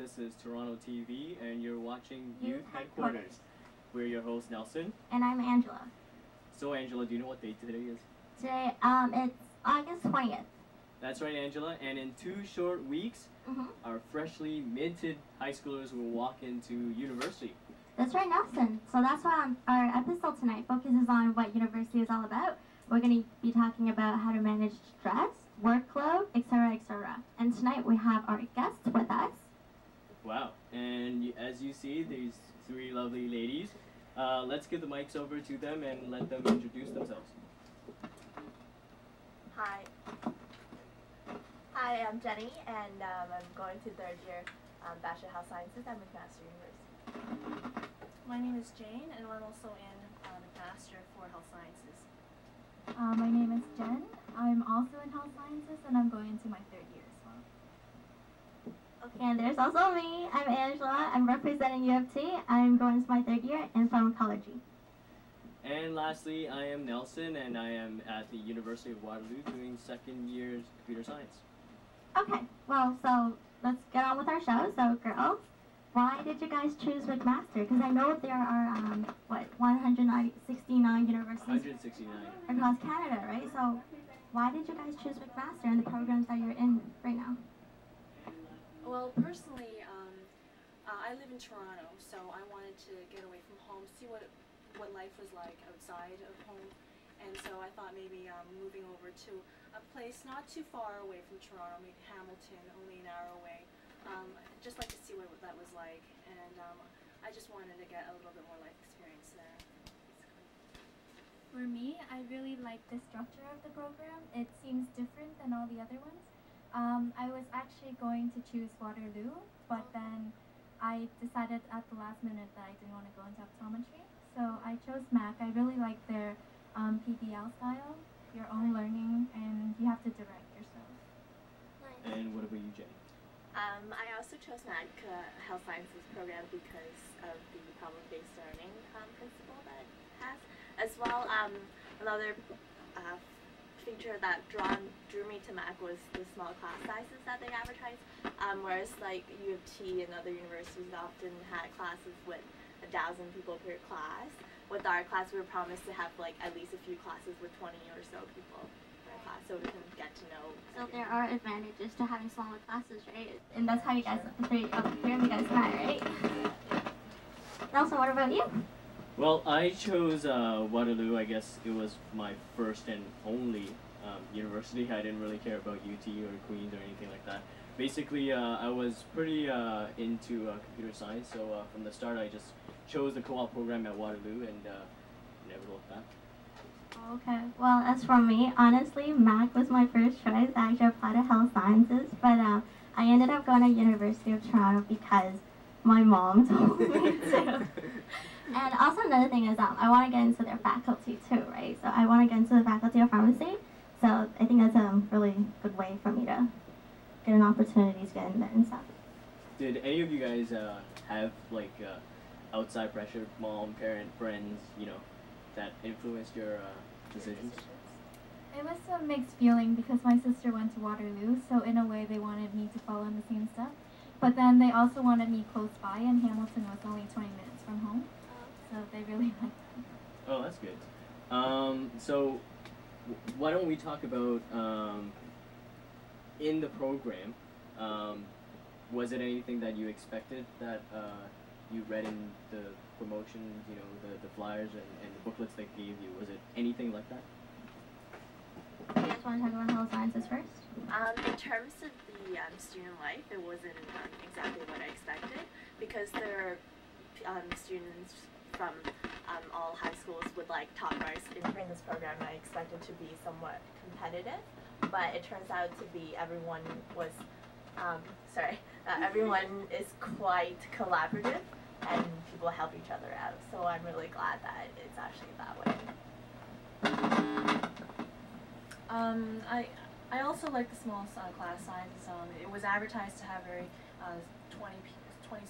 This is TorontoTv, and you're watching Youth Headquarters. We're your host, Nelson. And I'm Angela. So, Angela, do you know what date today is? Today, it's August 20th. That's right, Angela. And in 2 short weeks, our freshly minted high schoolers will walk into university. That's right, Nelson. So that's why our episode tonight focuses on what university is all about. We're going to be talking about how to manage stress, workload, etc., etc. And tonight we have our guests with us. Wow. And as you see, these 3 lovely ladies. Let's give the mics over to them and let them introduce themselves. Hi. Hi, I'm Jenny, and I'm going to 3rd year Bachelor of Health Sciences at McMaster University. My name is Jane, and I'm also in McMaster for Health Sciences. My name is Jen. I'm also in Health Sciences, and I'm going into my 3rd year as well. Okay, and there's also me. I'm Angela. I'm representing U of T. I'm going into my 3rd year in pharmacology. And lastly, I am Nelson, and I am at the University of Waterloo doing 2nd year's computer science. Okay, well, so let's get on with our show. So, girls, why did you guys choose McMaster? Because I know there are, 169 universities 169. across Canada, right? So, why did you guys choose McMaster and the programs that you're in right now? Well, personally, I live in Toronto, so I wanted to get away from home, see what life was like outside of home, and so I thought maybe moving over to a place not too far away from Toronto, maybe Hamilton, only an hour away. Just like to see what that was like, and I just wanted to get a little bit more life experience there. For me, I really like the structure of the program. It seems different than all the other ones. I was actually going to choose Waterloo, but then I decided at the last minute that I didn't want to go into optometry. So I chose MAC. I really like their PBL style, your own learning, and you have to direct yourself. And what about you, Jenny? I also chose MAC Health Sciences program because of the problem-based learning principle that it has. As well, another feature that drew me to MAC was the small class sizes that they advertise. Whereas like U of T and other universities often had classes with 1,000 people per class. With our class, we were promised to have like at least a few classes with 20 or so people per class, so we can get to know. So there are advantages to having smaller classes, right? And that's how you guys, the 3 of you guys met, right? Nelson, what about you? Well, I chose Waterloo. I guess it was my first and only university. I didn't really care about UT or Queen's or anything like that. Basically, I was pretty into computer science, so from the start I just chose the co-op program at Waterloo and never looked back. Okay, well, as for me, honestly, MAC was my first choice. I actually applied to Health Sciences, but I ended up going to University of Toronto because my mom told me to. And also another thing is I want to get into their faculty too, right? So I want to get into the faculty of pharmacy. So I think that's a really good way for me to get an opportunity to get in there and stuff. Did any of you guys have like outside pressure, mom, parent, friends, that influenced your decisions? It was a mixed feeling because my sister went to Waterloo, so in a way they wanted me to follow in the same steps. But then they also wanted me close by, and Hamilton was only 20 minutes from home. So they really liked that. Oh, that's good. So why don't we talk about in the program, was it anything that you expected that you read in the promotions, the flyers and the booklets they gave you? Was it anything like that? You guys want to talk about Health Sciences first? In terms of the student life, it wasn't exactly what I expected because there are students from all high schools with like top marks entering this program. I expected to be somewhat competitive, but it turns out to be everyone is quite collaborative and people help each other out. So I'm really glad that it's actually that way. I also like the small class sizes. It was advertised to have very 20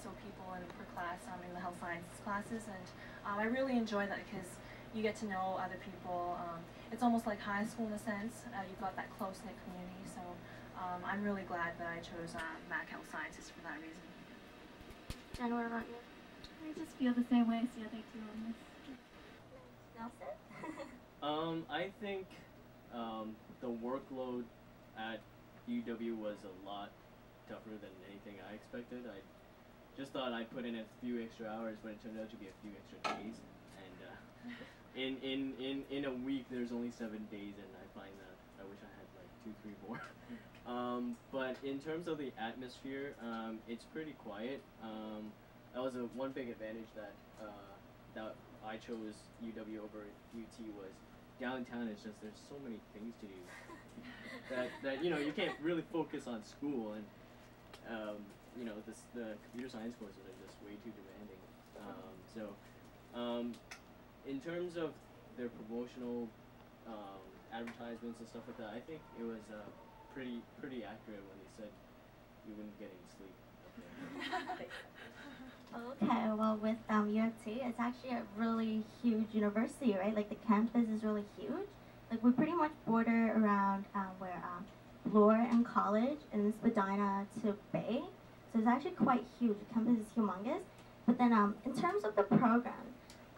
so people per class in the health sciences classes, and I really enjoy that because you get to know other people. It's almost like high school in a sense. You've got that close-knit community, so I'm really glad that I chose MAC Health Sciences for that reason. Jen, what about you? I just feel the same way as the other two on this. Nelson? I think the workload at UW was a lot tougher than anything I expected. I just thought I'd put in a few extra hours, but it turned out to be a few extra days. And in a week, there's only 7 days, and I find that I wish I had like 2, 3 more. But in terms of the atmosphere, it's pretty quiet. That was one big advantage that I chose UW over UT was downtown. It's just there's so many things to do that you know you can't really focus on school, and you know the computer science courses are just way too demanding. In terms of their promotional advertisements and stuff like that, I think it was pretty accurate when they said you wouldn't get any sleep up there. Okay, well with U of T, it's actually a really huge university, right? Like the campus is really huge. Like we pretty much border around where Bloor and College and Spadina to Bay. So it's actually quite huge. The campus is humongous. But then in terms of the program,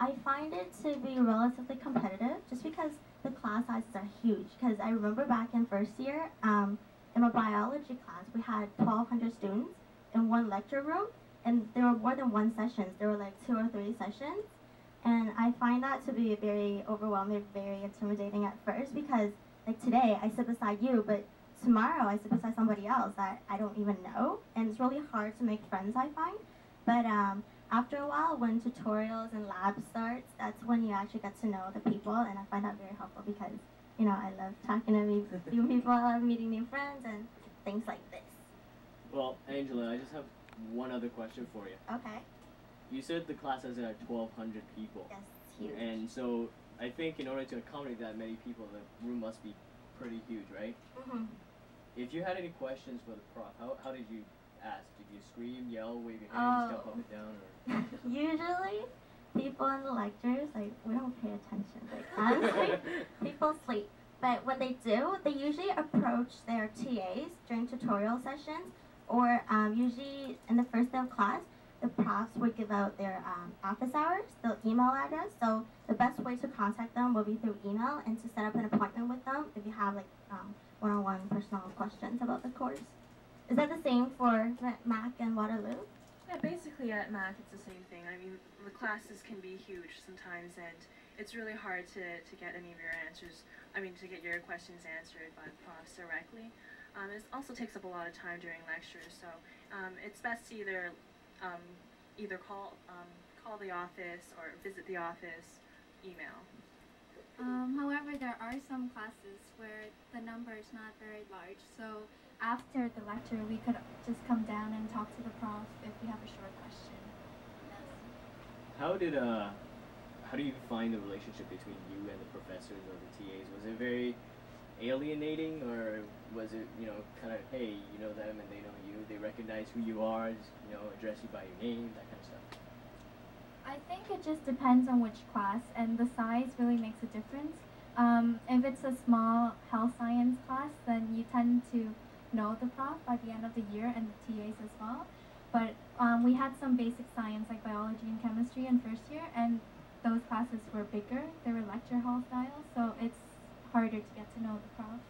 I find it to be relatively competitive just because the class sizes are huge. Because I remember back in first year, in my biology class, we had 1,200 students in one lecture room. And there were more than one sessions. There were like 2 or 3 sessions. And I find that to be very overwhelming, very intimidating at first because like today I sit beside you, but tomorrow I sit beside somebody else that I don't even know. And it's really hard to make friends, I find. But after a while, when tutorials and labs starts, that's when you actually get to know the people. And I find that very helpful because, you know, I love talking to new people, I love meeting new friends and things like this. Well, Angela, I just have one other question for you. Okay. You said the class has 1,200 people. Yes, it's huge. And so I think in order to accommodate that many people, the room must be pretty huge, right? Mm-hmm. If you had any questions for the prof, how did you ask? Did you scream, yell, wave your hands, jump up and down? Or? Usually, people in the lectures, like, we don't pay attention. Like, honestly, people sleep. But when they do, they usually approach their TAs during tutorial sessions, or usually in the first day of class, the profs would give out their office hours, their email address. So the best way to contact them will be through email and to set up an appointment with them if you have like one-on-one personal questions about the course. Is that the same for Mac and Waterloo? Yeah, basically at Mac it's the same thing. I mean, the classes can be huge sometimes, and it's really hard to get any of your answers, to get your questions answered by the profs directly. It also takes up a lot of time during lectures, so it's best to either call the office or visit the office, email. However, there are some classes where the number is not very large, so after the lecture we could just come down and talk to the prof if we have a short question. Yes. How do you find the relationship between you and the professors or the TAs? Was it very alienating, or was it, kind of, hey, you know them and they know you, they recognize who you are, just, address you by your name, that kind of stuff? I think it just depends on which class, and the size really makes a difference. If it's a small health science class, then you tend to know the prof by the end of the year and the TAs as well. But we had some basic science like biology and chemistry in first year, and those classes were bigger. They were lecture hall style, so it's harder to get to know the prof.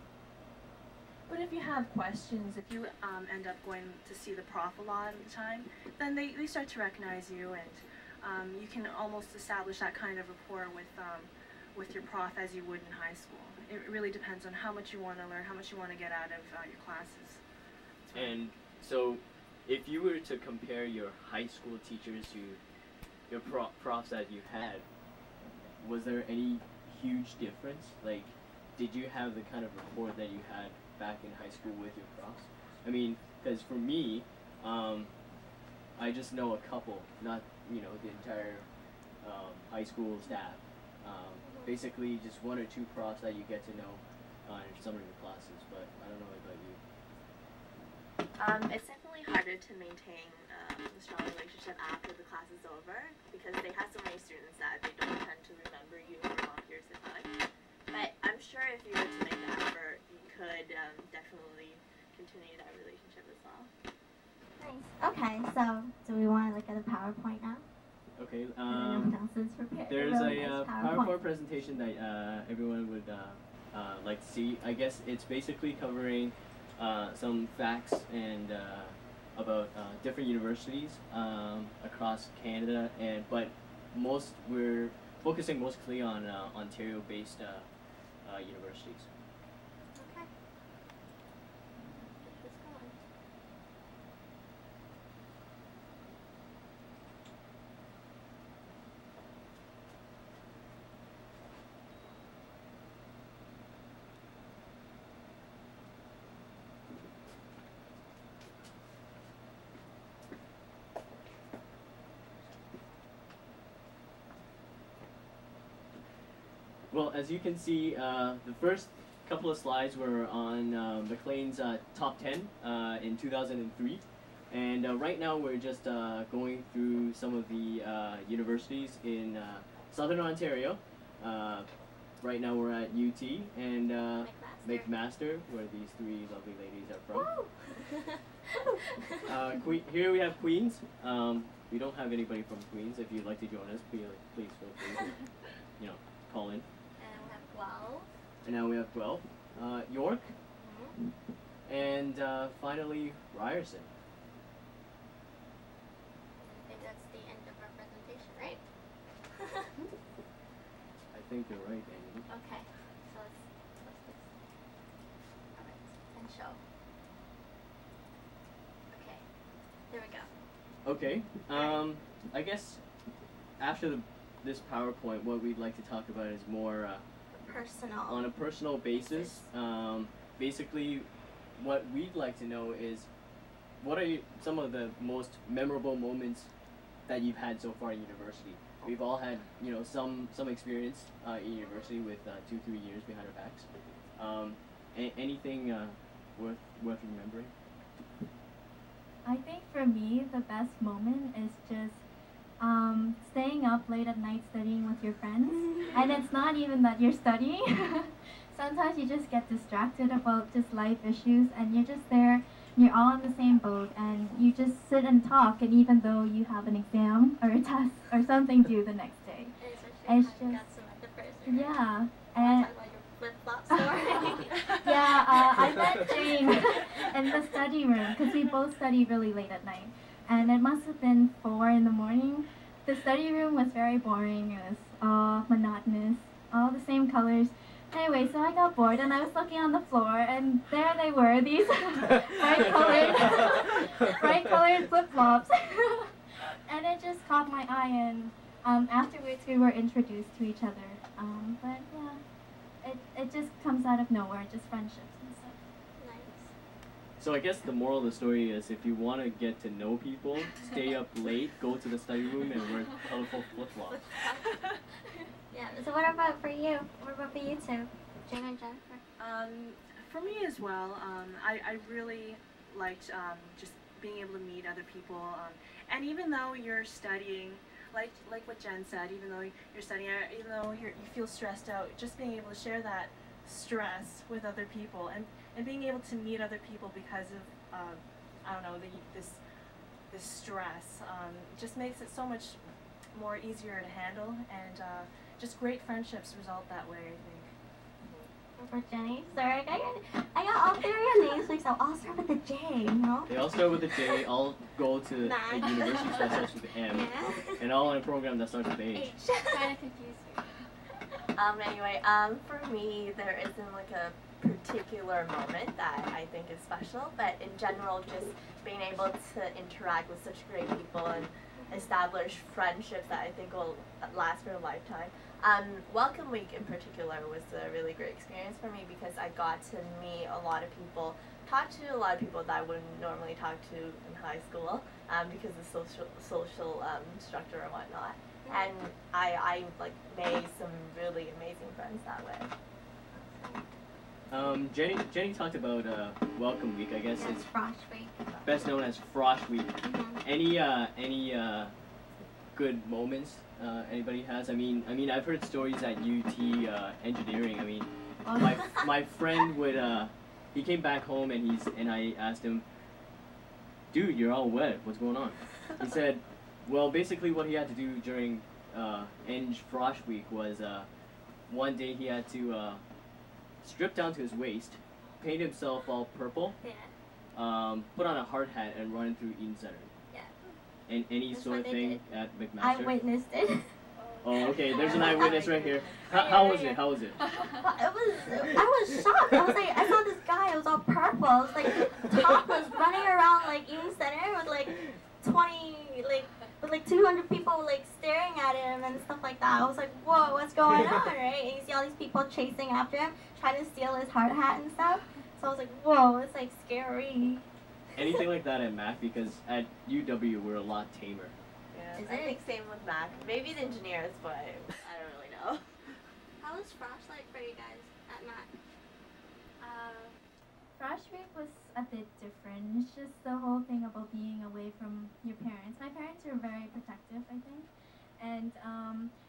But if you have questions, if you end up going to see the prof a lot of the time, then they start to recognize you, and you can almost establish that kind of rapport with your prof as you would in high school. It really depends on how much you want to learn, how much you want to get out of your classes. And so, if you were to compare your high school teachers to your profs that you had, was there any huge difference? Like, did you have the kind of rapport that you had back in high school with your profs? I mean, because for me, I just know a couple, not the entire high school staff. Basically, just 1 or 2 profs that you get to know in some of your classes. But I don't know about you. It's definitely harder to maintain a strong relationship after the class is over because they have so many students that they don't tend to remember you for long periods of time. But I'm sure if you were to make the effort, you could definitely continue that relationship as well. Nice. Okay, so do we want to look at the PowerPoint now? Okay. Everyone else is prepared. There's really a nice PowerPoint presentation that everyone would like to see. I guess it's basically covering some facts and about different universities across Canada, but we're focusing mostly on Ontario-based universities. Okay. Get this going. Well, as you can see, the first couple of slides were on Maclean's top 10 in 2003. And right now we're just going through some of the universities in Southern Ontario. Right now we're at UT and McMaster, where these three lovely ladies are from. Here we have Queens. We don't have anybody from Queens. If you'd like to join us, please feel free to, call in. And now we have Guelph, York, and finally Ryerson. I think that's the end of our presentation, right? I think you're right, Andy. Okay, so let's this. Alright, and show. Okay, there we go. Okay, I guess after this PowerPoint, what we'd like to talk about is more Personal. on a personal basis. Basically, what we'd like to know is, what are some of the most memorable moments that you've had so far in university? We've all had, some experience in university with 2-3 years behind our backs. Anything worth remembering? I think for me, the best moment is just staying up late at night studying with your friends. And it's not even that you're studying. Sometimes you just get distracted about just life issues and you're just there, you're all in the same boat and you just sit and talk, and even though you have an exam or a test or something due the next day. It's just, yeah. And flip-flop story. yeah, I met Jane in the study room because we both study really late at night. And it must have been 4 in the morning. The study room was very boring. It was monotonous, all the same colors. Anyway, so I got bored and I was looking on the floor, and there they were, these bright colored flip-flops. And it just caught my eye, and afterwards we were introduced to each other. But yeah, it just comes out of nowhere, just friendships and stuff. Nice. So I guess the moral of the story is, if you want to get to know people, stay up late, go to the study room, and wear colorful flip-flops. Yeah, so what about for you? What about for you two? Jane and Jennifer? For me as well, I really liked just being able to meet other people. And even though you're studying, like what Jen said, even though you're studying, even though you feel stressed out, just being able to share that stress with other people and being able to meet other people because of, I don't know, this stress just makes it so much more easier to handle, and just great friendships result that way, I think. For Jenny, sorry, I got all 3 of your names mixed up. All start with a J, you know? They all start with a J, all go to a university that starts with an M, and all in a program that starts with H. Kind of confused you. Anyway, for me, there isn't like a particular moment that I think is special, but in general, just being able to interact with such great people and establish friendships that I think will last for a lifetime. Welcome week in particular was a really great experience for me because I got to meet a lot of people, talk to a lot of people that I wouldn't normally talk to in high school because of social structure and whatnot. And I like made some really amazing friends that way. Jenny talked about Welcome Week. I guess it's Frosh Week. best known as Frosh Week. Any good moments anybody has? I mean, I've heard stories at UT engineering. I mean, my friend would he came back home and I asked him, dude, you're all wet. What's going on? He said, well, basically what he had to do during Eng Frosh Week was one day he had to strip down to his waist, paint himself all purple, put on a hard hat, and run through Eden Center. Yeah. And any That's sort what of they thing did. at McMaster? I witnessed it. Oh, okay. There's an eyewitness right here. How was it? How was it? I was shocked. I was like, I saw this guy. It was all purple. It was like topless, running around like Eden Center with like 200 people like staring at him and stuff like that. I was like, whoa, what's going on, right? And you see all these people chasing after him, trying to steal his hard hat and stuff. So I was like, whoa, it's like scary. Anything like that at Mac, because at UW we're a lot tamer. Yeah, Is I it? think same with Mac. Maybe the engineers, but I don't really know. How was Frosh like for you guys at Mac? Frosh Week was a bit different. It's just the whole thing about being away from your parents. My parents are very protective, I think. And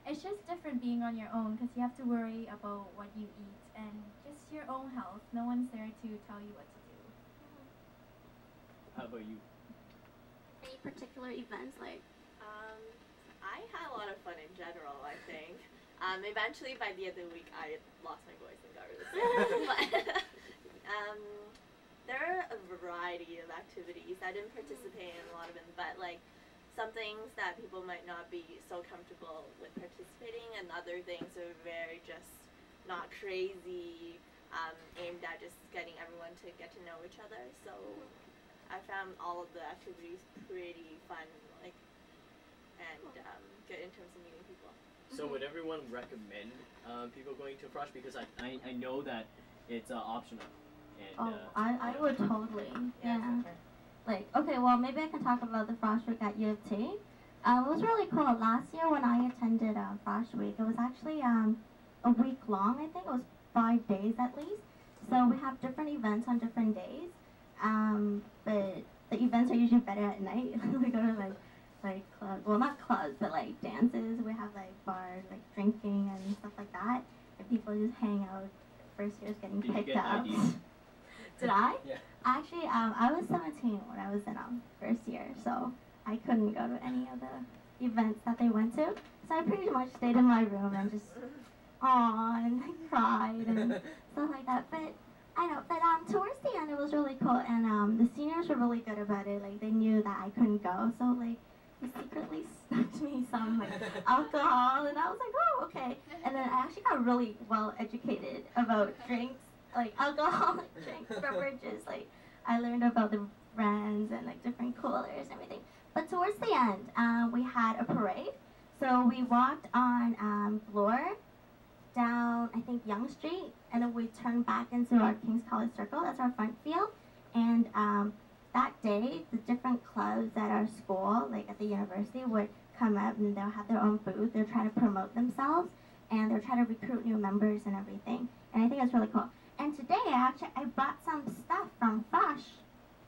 it's just different being on your own because you have to worry about what you eat and just your own health. No one's there to tell you what to do. How about you? Any particular events like? I had a lot of fun in general, I think. Eventually, by the end of the week, I lost my voice and got really sick. But there are a variety of activities. I didn't participate in a lot of them, but like some things that people might not be so comfortable with participating, and other things are very just not crazy, aimed at just getting everyone to get to know each other. So I found all of the activities pretty fun, like, and good in terms of meeting people. So would everyone recommend people going to Frosh? Because I know that it's optional. And, I would totally. Yeah. Like, okay, well, maybe I can talk about the Frosh Week at U of T. It was really cool. Last year when I attended Frosh Week, it was actually a week long, I think. It was 5 days at least. So we have different events on different days. But the events are usually better at night. We go to like clubs, well, not clubs, but like dances. We have like bars, like drinking and stuff like that. And people just hang out. First year's getting Did you picked get up. IDs? Did I? Yeah. Actually, I was 17 when I was in first year, so I couldn't go to any of the events that they went to. So I pretty much stayed in my room and just and cried and stuff like that. But I know, but towards the end it was really cool, and the seniors were really good about it. Like they knew that I couldn't go, so like they secretly snuck me some like alcohol, and I was like, oh, okay. And then I actually got really well educated about drinks. Like alcoholic drinks, beverages, like I learned about the brands and like different coolers and everything. But towards the end, we had a parade. So we walked on Bloor down, I think, Yonge Street, and then we turned back into our King's College Circle. That's our front field. And that day, the different clubs at our school, like at the university, would come up and they'll have their own booth. They're trying to promote themselves, and they're trying to recruit new members and everything. And I think that's really cool. And today, I brought some stuff from Frosh,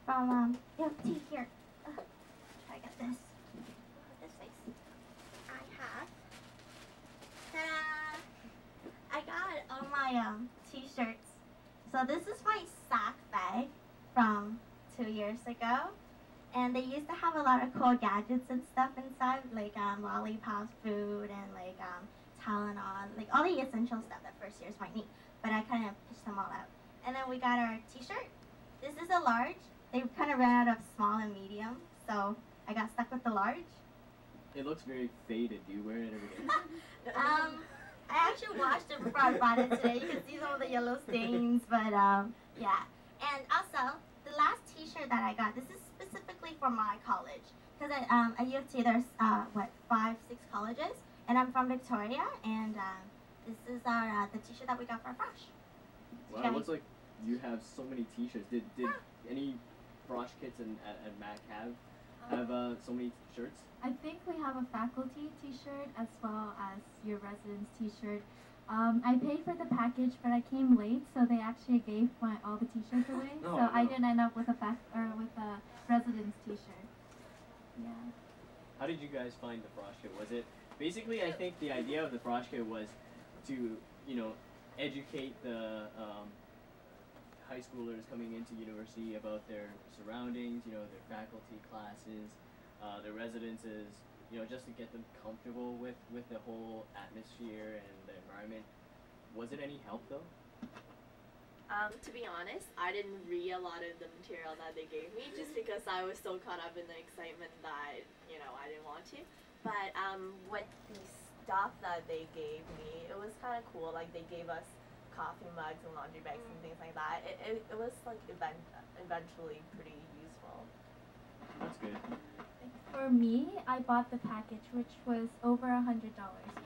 from UFT here. Try to get this. This face. I have. Ta-da! I got all my t-shirts. So this is my sack bag from 2 years ago, and they used to have a lot of cool gadgets and stuff inside, like lollipops, food, and like Tylenol, like all the essential stuff that first years might need. But I kind of pitched them all out. And then we got our t-shirt. This is a large. They kind of ran out of small and medium, so I got stuck with the large. It looks very faded. Do you wear it every day? I actually washed it before I bought it today. You can see some of the yellow stains, but yeah. And also, the last t-shirt that I got, this is specifically for my college. Because at U of T, there's, 5, 6 colleges. And I'm from Victoria, and this is our the t-shirt that we got for Frosh. Wow, it looks like you have so many t-shirts. Did any Frosh kids at Mac have so many shirts? I think we have a faculty t-shirt as well as your residence t-shirt. I paid for the package, but I came late, so they actually gave all the t-shirts away. Oh, so no. I didn't end up with a residence t-shirt. Yeah. How did you guys find the Frosh Kit? Was it basically? I think the idea of the Frosh Kit was to educate the high schoolers coming into university about their surroundings, you know, their faculty, classes, their residences, you know, just to get them comfortable with the whole atmosphere and the environment. Was it any help though? To be honest, I didn't read a lot of the material that they gave me just because I was so caught up in the excitement that, you know, I didn't want to. But with the stuff that they gave me, it was kind of cool. Like, they gave us coffee mugs and laundry bags and things like that. It was, like, eventually pretty useful. That's good. For me, I bought the package, which was over $100,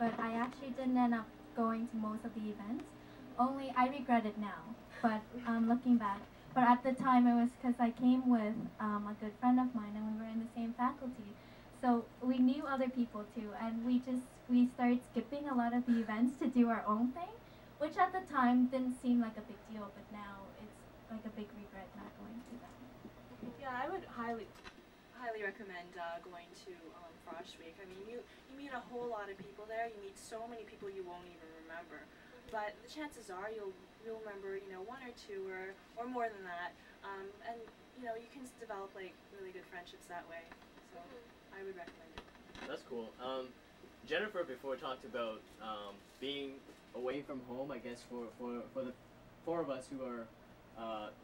but I actually didn't end up going to most of the events. Only I regret it now, but looking back. But at the time, it was because I came with a good friend of mine, and we were in the same faculty. So we knew other people too, and we started skipping a lot of the events to do our own thing, which at the time didn't seem like a big deal, but now it's like a big regret not going to them. Yeah, I would highly recommend going to Frosh Week. I mean, you meet a whole lot of people there. You meet so many people you won't even remember. But the chances are you'll remember, you know, one or two or more than that. And you know, you can develop like really good friendships that way. So I would recommend it. That's cool. Jennifer before talked about being away from home. I guess for the four of us who are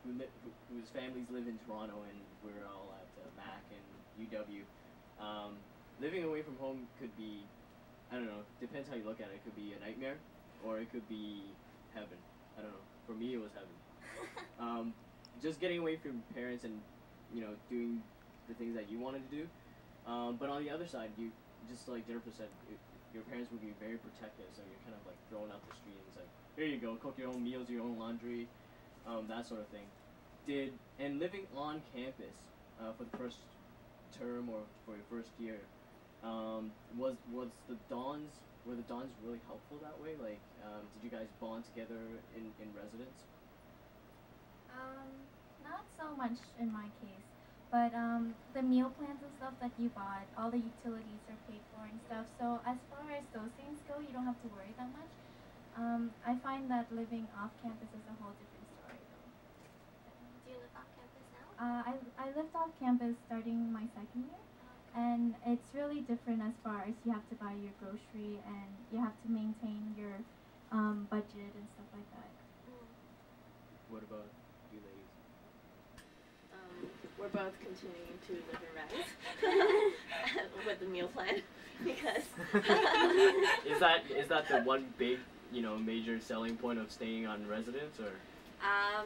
whose families live in Toronto and we're all at Mac and UW. Living away from home could be, I don't know, depends how you look at it. It could be a nightmare, or it could be heaven. I don't know. For me, it was heaven. Just getting away from parents and, you know, doing the things that you wanted to do. But on the other side, you just like Jennifer said, your parents would be very protective. So you're kind of like thrown out the street and it's like, here you go, cook your own meals, your own laundry, that sort of thing. And living on campus for the first term or for your first year, were the dons really helpful that way? Like, did you guys bond together in residence? Not so much in my case, but the meal plans and stuff that you bought, all the utilities are paid for and stuff. So as far as those things go, you don't have to worry that much. I find that living off campus is a whole different story, though. Do you live off campus now? I lived off campus starting my second year. And it's really different as far as you have to buy your grocery and you have to maintain your budget and stuff like that. What about you ladies? We're both continuing to live in res with the meal plan because is that the one big, you know, major selling point of staying on residence, or? I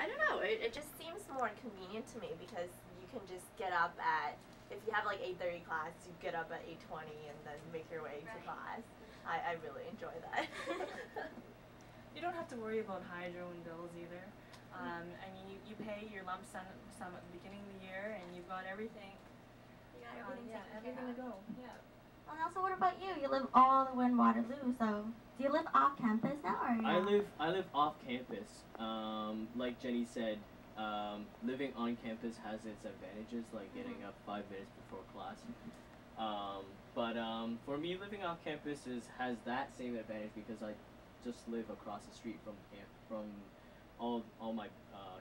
don't know. It just seems more convenient to me because you can just get up at, if you have like 8:30 class, you get up at 8:20 and then make your way to class. I really enjoy that. You don't have to worry about hydro and bills either. I mean, you pay your lump sum at the beginning of the year, and you've got everything. You got everything taken care everything of. to go. Yeah. Well, Nelson, what about you? You live all the way in Waterloo, so do you live off campus now, or? I live off campus. Like Jenny said, living on campus has its advantages, like getting up 5 minutes before class. But for me, living off campus has that same advantage because I just live across the street from all my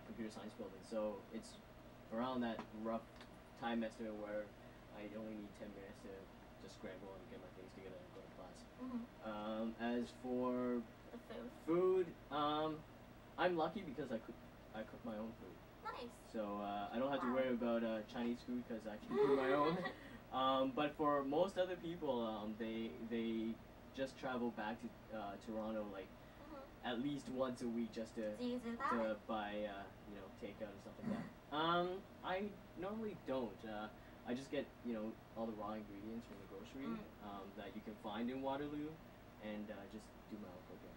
computer science buildings. So it's around that rough time estimate where I only need 10 minutes to just scramble and get my things together and go to class. As for The food, I'm lucky because I cook my own food. Nice. So I don't have to worry about Chinese food because I can do my own. But for most other people, they just travel back to Toronto like at least once a week just to Do you do that? buy you know, takeout and stuff like that. I normally don't. I just get, you know, all the raw ingredients from the grocery that you can find in Waterloo, and just do my own cooking.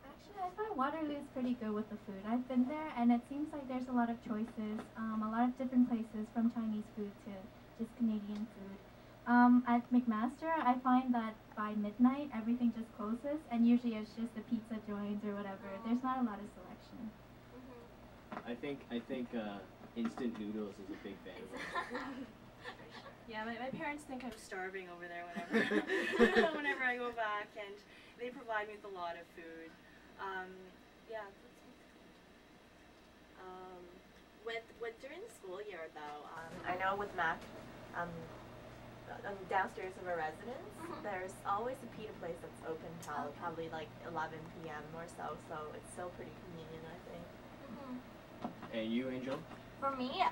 Actually, I find Waterloo is pretty good with the food. I've been there, and it seems like there's a lot of choices, a lot of different places from Chinese food to just Canadian food. At McMaster, I find that by midnight, everything just closes, and usually it's just the pizza joints or whatever. There's not a lot of selection. I think instant noodles is a big fan of it. Yeah, my parents think I'm starving over there whenever I go back, and they provide me with a lot of food. Yeah. With during the school year though, I know with Mac, downstairs of our residence, there's always a pita place that's open till probably like 11 p.m. or so. So it's still pretty convenient, I think. And you, Angel? For me,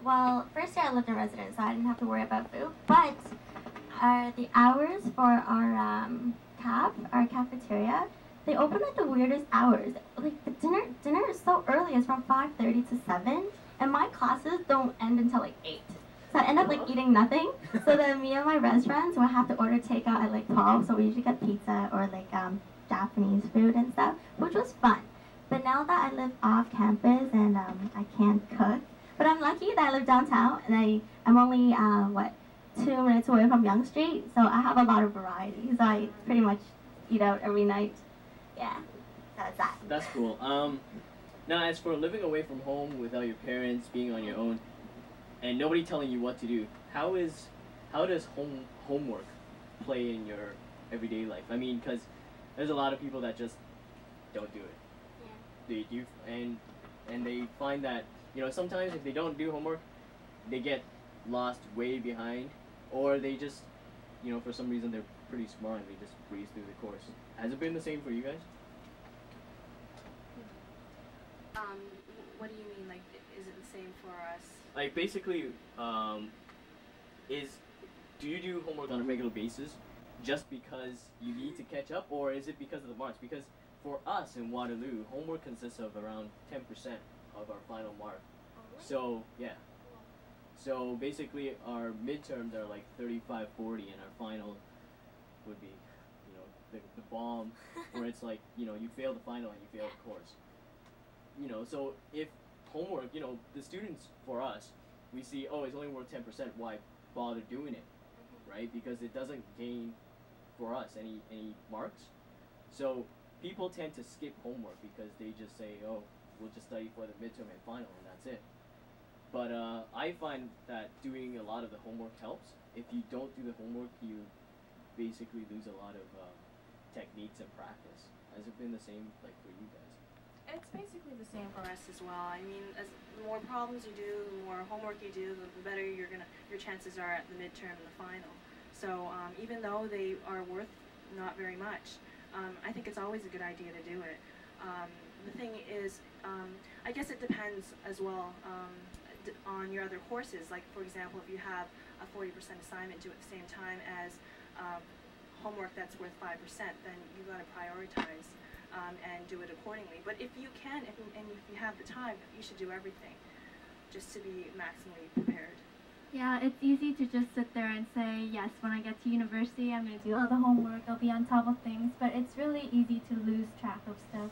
well, first year I lived in residence, so I didn't have to worry about food. But the hours for our our cafeteria, they open at the weirdest hours. Like the dinner is so early. It's from 5:30 to 7, and my classes don't end until like 8. So I end up like eating nothing. So then me and my rest friends will have to order takeout at like 12. So we usually get pizza or like Japanese food and stuff, which was fun. But now that I live off campus and I can't cook, but I'm lucky that I live downtown and I'm only 2 minutes away from Yonge Street, so I have a lot of variety. So I pretty much eat out every night. Yeah, that's that. That's cool. Now, as for living away from home without your parents, being on your own, and nobody telling you what to do, how does homework play in your everyday life? I mean, because there's a lot of people that just don't do it. They do, and they find that, you know, sometimes if they don't do homework, they get lost way behind, or they just, you know, for some reason they're pretty smart and they just breeze through the course. Has it been the same for you guys? What do you mean? Like, is it the same for us? Like, basically, do you do homework on a regular basis just because you need to catch up, or is it because of the marks? Because for us in Waterloo, homework consists of around 10% of our final mark. So, yeah. So basically our midterms are like 35, 40, and our final would be, you know, the bomb, where it's like, you know, you fail the final and you fail the course. You know, so if homework, you know, the students, for us, we see, oh, it's only worth 10%, why bother doing it, right? Because it doesn't gain, for us, any marks. So people tend to skip homework because they just say, oh, we'll just study for the midterm and final, and that's it. But I find that doing a lot of the homework helps. If you don't do the homework, you basically lose a lot of techniques and practice. Has it been the same, like, for you guys? It's basically the same for us as well. I mean, as the more problems you do, the more homework you do, the better your chances are at the midterm and the final. So even though they are worth not very much, I think it's always a good idea to do it. The thing is, I guess it depends as well on your other courses. Like, for example, if you have a 40% assignment due at the same time as homework that's worth 5%, then you've got to prioritize and do it accordingly. But if you can, and if you have the time, you should do everything just to be maximally prepared. Yeah, it's easy to just sit there and say, yes, when I get to university, I'm going to do all the homework, I'll be on top of things, but it's really easy to lose track of stuff.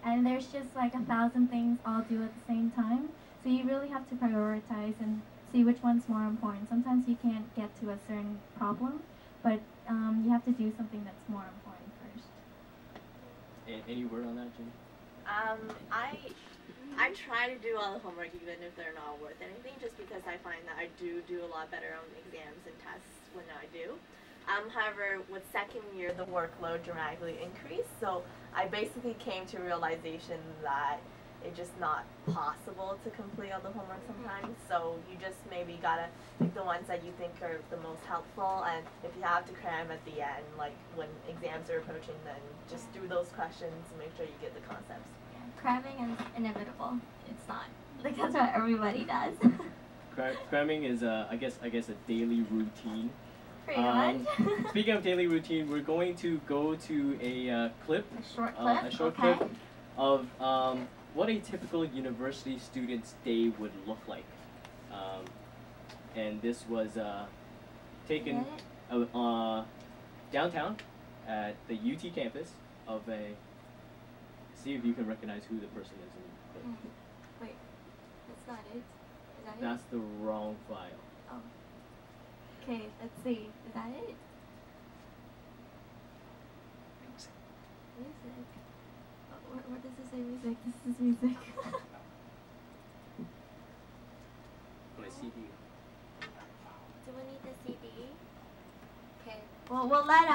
And there's just like 1,000 things all due at the same time, so you really have to prioritize and see which one's more important. Sometimes you can't get to a certain problem, but you have to do something that's more important first. Any word on that, Jenny? I try to do all the homework even if they're not worth anything, just because I find that I do a lot better on exams and tests when I do. However, with second year, the workload dramatically increased, so I basically came to a realization that it's just not possible to complete all the homework sometimes, so you just maybe gotta pick the ones that you think are the most helpful, and if you have to cram at the end, like when exams are approaching, then just do those questions and make sure you get the concepts. Cramming is inevitable. It's not. Like, that's what everybody does. Cramming is, I guess a daily routine. Pretty much. Speaking of daily routine, we're going to go to a clip. A short clip? A short clip of what a typical university student's day would look like. And this was taken downtown at the UT campus of a... See if you can recognize who the person is in the clip. Wait, that's not it? Is that it? That's the wrong file. Oh. Okay, let's see. Is that it? Music. Oh, what does it say? Music. This is music. On a CD. Do we need the CD? Okay. Well, we'll let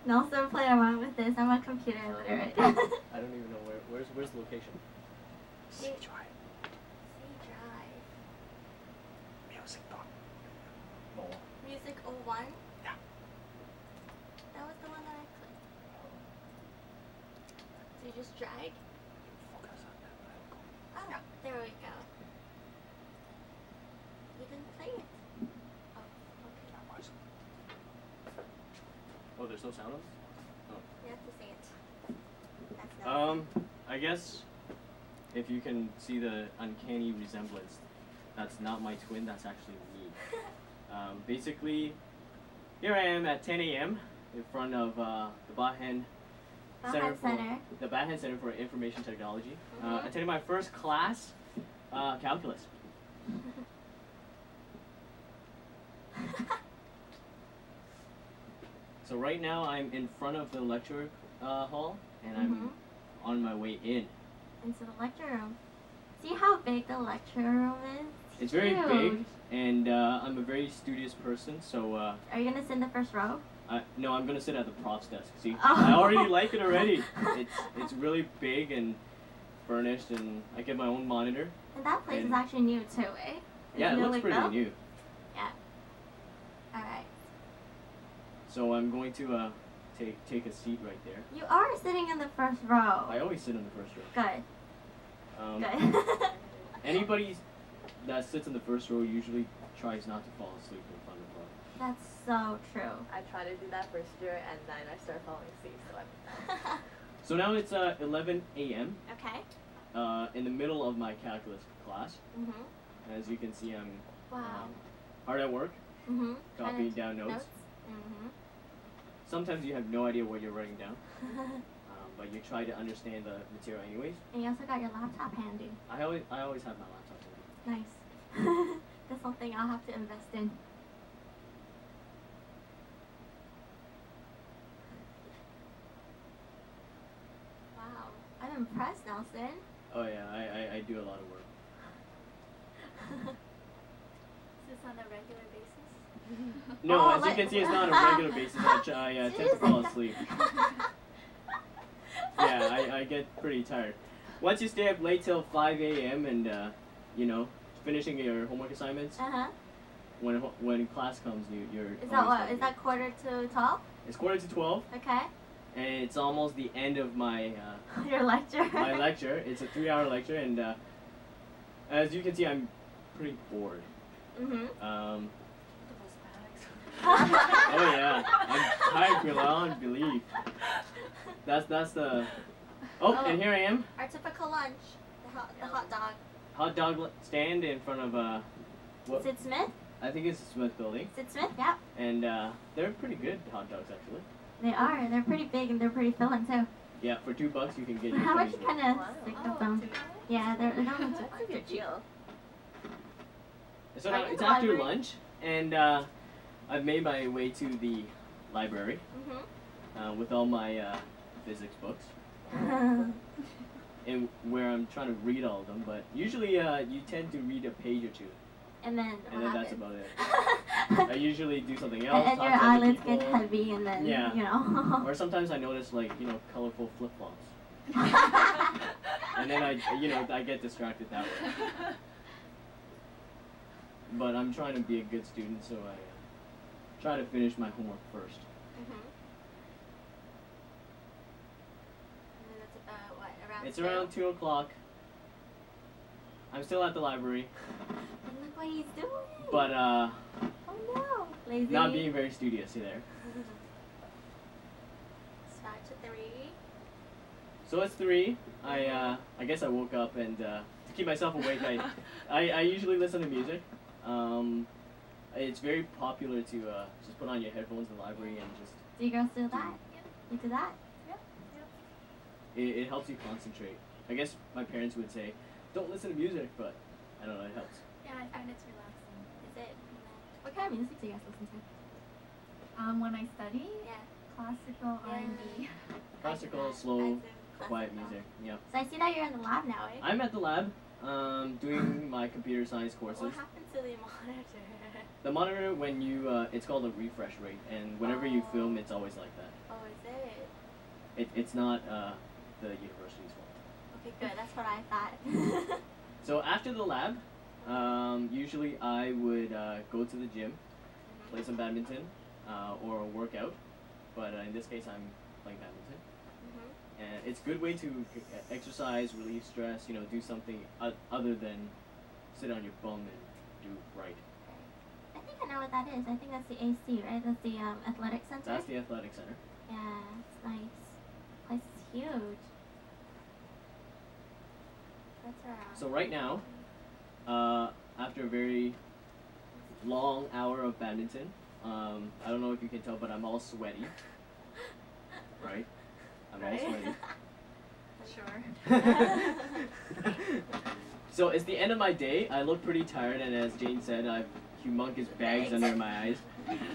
Nelson play around with this. I'm a computer illiterate. I don't even know where's the location. C drive. C drive. Music dot. Music 01? Yeah. That was the one that I clicked. So you just drag? Focus on that. Oh, Yeah. there we go. You didn't play it. Oh, okay. That was. Oh, there's no sound on this? You have to say it. That's I guess if you can see the uncanny resemblance, that's not my twin, that's actually me. Basically, here I am at 10 a.m. in front of the Bahan Bahan Center. The Bahan Center for Information Technology. Mhm. Attending my first class, calculus. So right now I'm in front of the lecture hall, and I'm on my way in. Into the lecture room. See how big the lecture room is? It's very Huge. big, and I'm a very studious person, so Are you gonna sit in the first row? no, I'm gonna sit at the props desk. See, Oh. I already like it already. It's really big and furnished, and I get my own monitor. And that place is And- actually new too, eh? Yeah, it looks pretty new. Yeah. Alright. So I'm going to take a seat right there. You are sitting in the first row. I always sit in the first row. Good. Good. Anybody that sits in the first row usually tries not to fall asleep in front of the That's so true. I tried to do that first year and then I started falling asleep, so I'm So now it's 11 a.m. Okay. In the middle of my calculus class. Mhm. As you can see, I'm Wow. hard at work, Mhm. copying down notes. Mhm. Sometimes you have no idea what you're writing down, but you try to understand the material anyways. And you also got your laptop handy. I always have my laptop with me. Nice. That's something I'll have to invest in. Wow. I'm impressed, Nelson. Oh yeah, I do a lot of work. Is this on a regular basis? No, Oh, as you like- can see, it's not a regular basis. I tend to fall asleep. Yeah, I get pretty tired. Once you stay up late till 5 a.m. and you know, finishing your homework assignments, Uh-huh. when class comes, you're. Is that always what? tired. Is that 11:45? It's 11:45, Okay. and it's almost the end of my Your lecture. my lecture. It's a 3-hour lecture, and as you can see, I'm pretty bored. Mhm. Oh yeah, I'm tired beyond belief. That's the. Oh, Oh. and here I am, Our typical lunch, the hot dog. hot dog stand in front of what? Sid Smith? I think it's the Smith Building, Sid Smith, yeah. and they're pretty good hot dogs actually. They are. They're pretty big and they're pretty filling too. Yeah, for $2 you can get. How much you your kind of Wow. stick of them? Yeah, they're not much. That's a good deal. So Are now you in it's the after library? lunch, and I've made my way to the library Mhm. with all my physics books, and where I'm trying to read all of them. But usually you tend to read a page or two, And then and then that's about it. I it. usually do something else. And talk your to other eyelids get people, heavy and then, Yeah. you know. Or sometimes I notice colorful flip-flops, and then I get distracted that way. But I'm trying to be a good student, so I try to finish my homework first. And then it's about, what, around It's 2? around 2 o'clock. I'm still at the library, And look what he's doing. but Oh no. Lazy. not being very studious there. It's 5 to 3. So it's 3. I guess I woke up, and to keep myself awake, I usually listen to music. It's very popular to just put on your headphones in the library and just Do you girls do that? You do that? it helps you concentrate. I guess my parents would say, don't listen to music, but I don't know, it helps. Yeah, I find it's relaxing. Is it? What kind of music do you guys listen to? When I study, Yeah. classical R&B. Classical, slow, quiet music. Yeah. So I see that you're in the lab now, eh? I'm at the lab, doing my computer science courses. What happened to the monitor? The monitor, when you, it's called a refresh rate, and whenever you film, it's always like that. Oh, is it? It's not the university's fault. Okay, good. That's what I thought. So after the lab, usually I would go to the gym, play some badminton, or work out. But in this case, I'm playing badminton. And it's a good way to exercise, relieve stress, you know, do something other than sit on your bum and do right. I think I know what that is. I think that's the AC, right? That's the athletic center. That's the athletic center. Yeah, it's nice. Place is huge. That's around. So right now, after a very long hour of badminton, I don't know if you can tell, but I'm all sweaty. Right? I'm all sweaty. Sure. So it's the end of my day. I look pretty tired, and as Jane said, I have humongous bags under my eyes.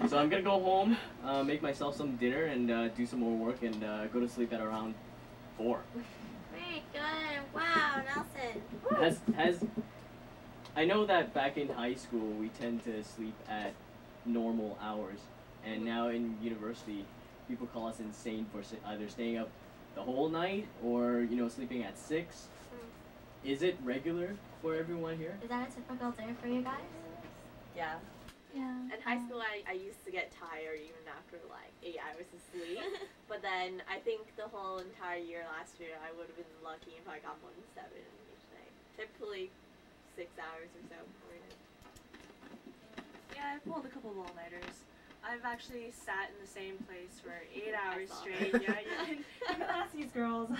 So I'm gonna go home, make myself some dinner, and do some more work, and go to sleep at around 4. Very good. Wow, Nelson. I know that back in high school we tend to sleep at normal hours, and now in university people call us insane for either staying up the whole night or, you know, sleeping at 6. Is it regular for everyone here? Is that a typical day for you guys? Yeah. Yeah. In high school, I used to get tired even after like 8 hours of sleep. But then I think the whole entire year last year, I would have been lucky if I got more than 7 each night. Typically 6 hours or so per night. Yeah, I pulled a couple of all-nighters. I've actually sat in the same place for 8 hours saw straight. that. Yeah. You can ask these girls.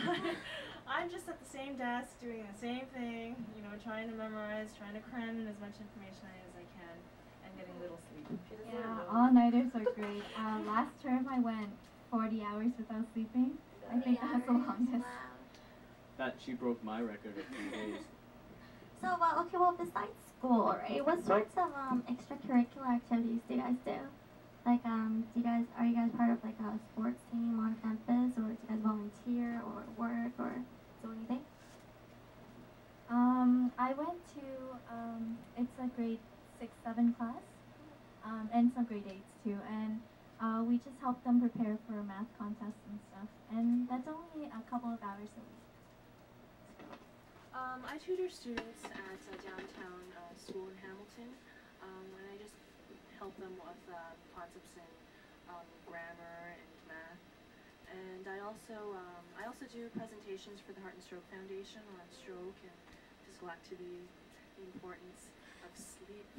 I'm just at the same desk doing the same thing, you know, trying to memorize, trying to cram in as much information as I can, and getting a little sleep. Yeah, all-nighters are great. Last term I went 40 hours without sleeping. I think that was the longest. Wow. That she broke my record of 3 days. So, well, besides school, right? What sorts of extracurricular activities do you guys do? Like, are you guys part of like a sports team on campus, or do you guys volunteer or work or do anything? I went to, it's a grade 6, 7 class, and some grade 8s too, and we just help them prepare for math contests and stuff, and that's only a couple of hours a week. I tutor students at a downtown school in Hamilton, and I just help them with concepts in grammar and math. And I also do presentations for the Heart and Stroke Foundation on stroke and physical activity, the importance of sleep.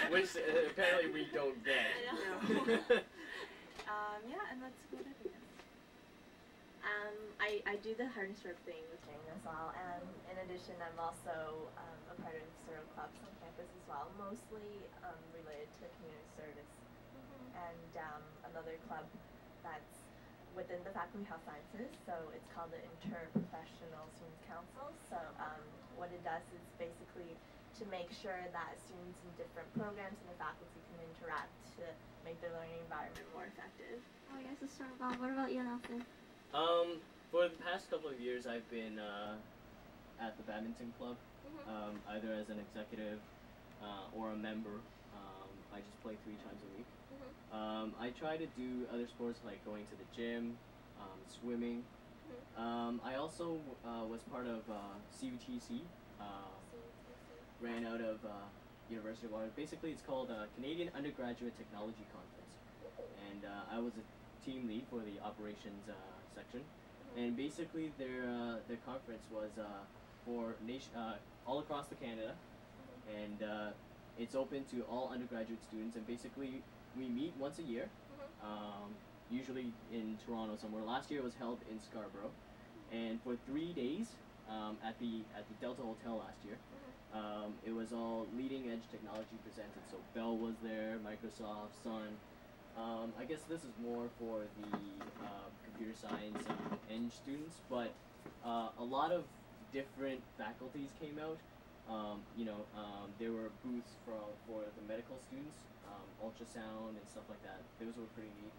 Which apparently we don't get. Yeah, and that's about it, I guess. I do the Heart and Stroke thing with Jane as well, and in addition, I'm also a part of several clubs on campus as well, mostly related to community service. And another club that's within the Faculty of Health Sciences, so it's called the Interprofessional Students Council. So what it does is basically to make sure that students in different programs and the faculty can interact to make their learning environment more effective. Oh, you guys are sort of well. What about you, Nelson? For the past couple of years, I've been at the badminton club, either as an executive or a member. I just play 3 times a week. I try to do other sports like going to the gym, swimming. I also was part of CUTC, ran out of University of Waterloo. Basically, it's called Canadian Undergraduate Technology Conference, and I was a team lead for the operations section. And basically, their conference was for all across the Canada, and it's open to all undergraduate students. And basically, we meet once a year, usually in Toronto somewhere. Last year it was held in Scarborough, and for 3 days at the Delta Hotel last year. It was all leading edge technology presented. So Bell was there, Microsoft, Sun. I guess this is more for the computer science and eng students, but a lot of different faculties came out. There were booths for the medical students, ultrasound and stuff like that. Those were pretty neat.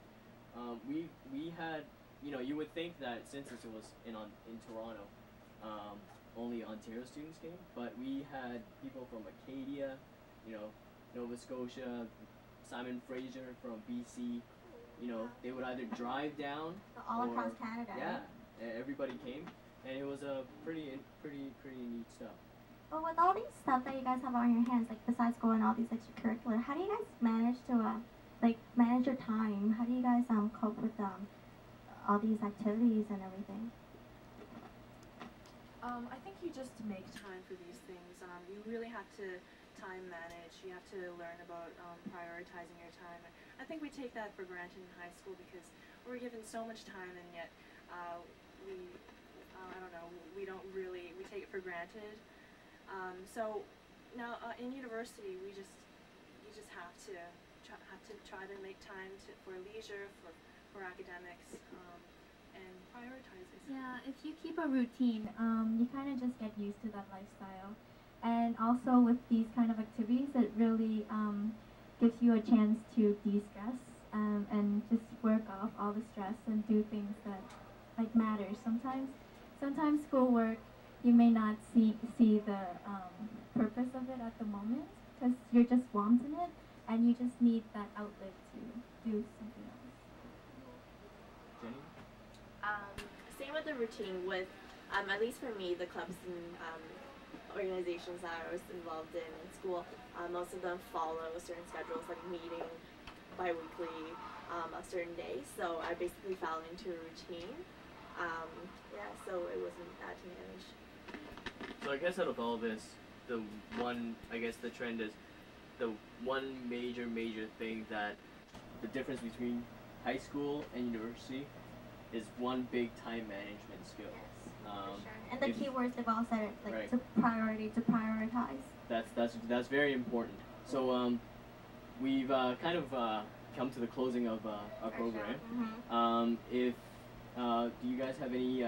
We had, you would think that since this was in Toronto, only Ontario students came, but we had people from Acadia, Nova Scotia, Simon Fraser from BC. They would either drive down All or, across Canada. yeah, everybody came, and it was a pretty neat stuff. But with all these stuff that you guys have on your hands, like besides school and all these extracurricular, how do you guys manage to like manage your time? How do you guys cope with all these activities and everything? I think you just make time for these things. You really have to time manage. You have to learn about prioritizing your time. I think we take that for granted in high school because we're given so much time, and yet I don't know, we take it for granted. So now in university, you just have to try to make time for leisure, for academics, and prioritize it. Yeah, if you keep a routine, you kind of just get used to that lifestyle. And also with these kind of activities, it really gives you a chance to de-stress and just work off all the stress and do things that like matter. Sometimes schoolwork, you may not see the purpose of it at the moment because you're just swamped in it, and you just need that outlet to do something else. Jenny? Same with the routine with, at least for me, the clubs and organizations that I was involved in school, most of them follow certain schedules, like meeting bi-weekly a certain day, so I basically fell into a routine. Yeah, so it wasn't bad to manage. So I guess out of all this, the trend is the one major thing that the difference between high school and university is one big time management skill. And the keywords they've all said it, like right. to prioritize. That's very important. So we've kind of come to the closing of our program. Mm-hmm. If do you guys have any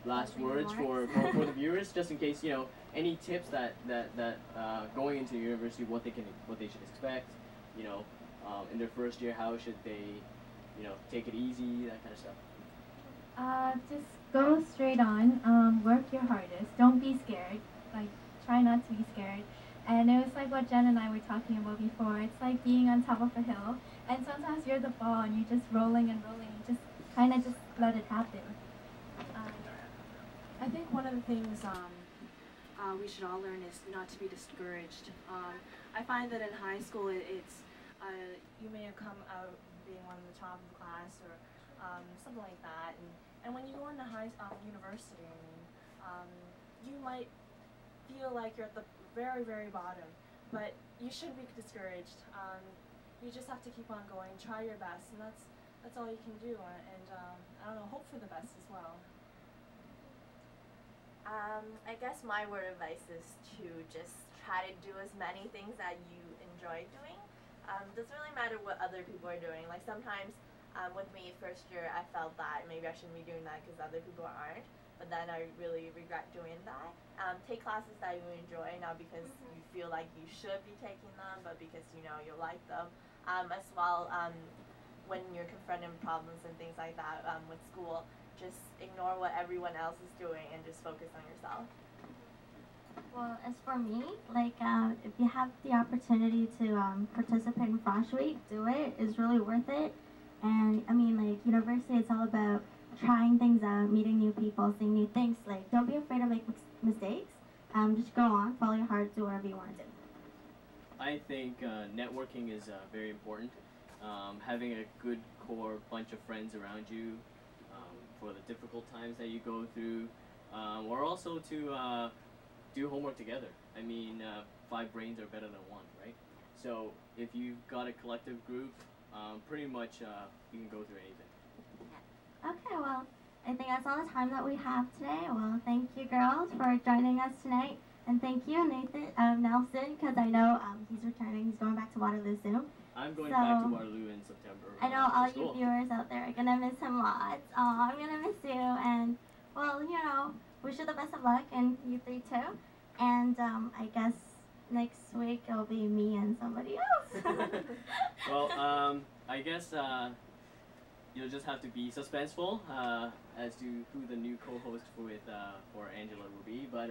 last words for the viewers, just in case, any tips that going into university, what they should expect, in their first year, how should they, take it easy, that kind of stuff. Just go straight on, work your hardest, don't be scared, like try not to be scared. And it was like what Jen and I were talking about before, it's like being on top of a hill, and sometimes you're the ball and you're just rolling and rolling, you just kind of just let it happen. I think one of the things we should all learn is not to be discouraged. I find that in high school it's you may have come out being one of the top of the class or something like that, and when you go into university, you might feel like you're at the very bottom, but you shouldn't be discouraged. You just have to keep on going, try your best, and that's all you can do, and I don't know, hope for the best as well. I guess my word of advice is to just try to do as many things that you enjoy doing. Doesn't really matter what other people are doing. Like sometimes with me first year, I felt that maybe I shouldn't be doing that because other people aren't, but then I really regret doing that. Take classes that you enjoy, not because you feel like you should be taking them, but because you like them. As well, when you're confronting problems and things like that with school, just ignore what everyone else is doing and just focus on yourself. Well, as for me, like if you have the opportunity to participate in Frosh Week, do it. It's really worth it. And I mean, like university, it's all about trying things out, meeting new people, seeing new things. Like don't be afraid to make mistakes. Just go on, follow your heart, do whatever you want to do. I think networking is very important. Having a good core bunch of friends around you for the difficult times that you go through, or also to do homework together. I mean, 5 brains are better than 1, right? So if you've got a collective group, pretty much you can go through anything. Okay, well, I think that's all the time that we have today. Well, thank you, girls, for joining us tonight. And thank you, Nelson, because I know he's returning. He's going back to Waterloo soon. I'm going back to Waterloo in September. I know all you viewers out there are going to miss him lots. Oh, I'm going to miss you. And, well, wish you the best of luck, and you 3 too. And I guess next week it'll be me and somebody else. Well, I guess you'll just have to be suspenseful as to who the new co-host for Angela will be. But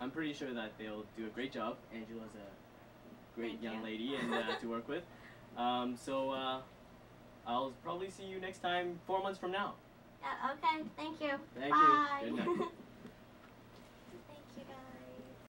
I'm pretty sure that they'll do a great job. Angela's a great young lady and to work with. So I'll probably see you next time 4 months from now. Yeah, okay, thank you. Thank Bye. you. Good night.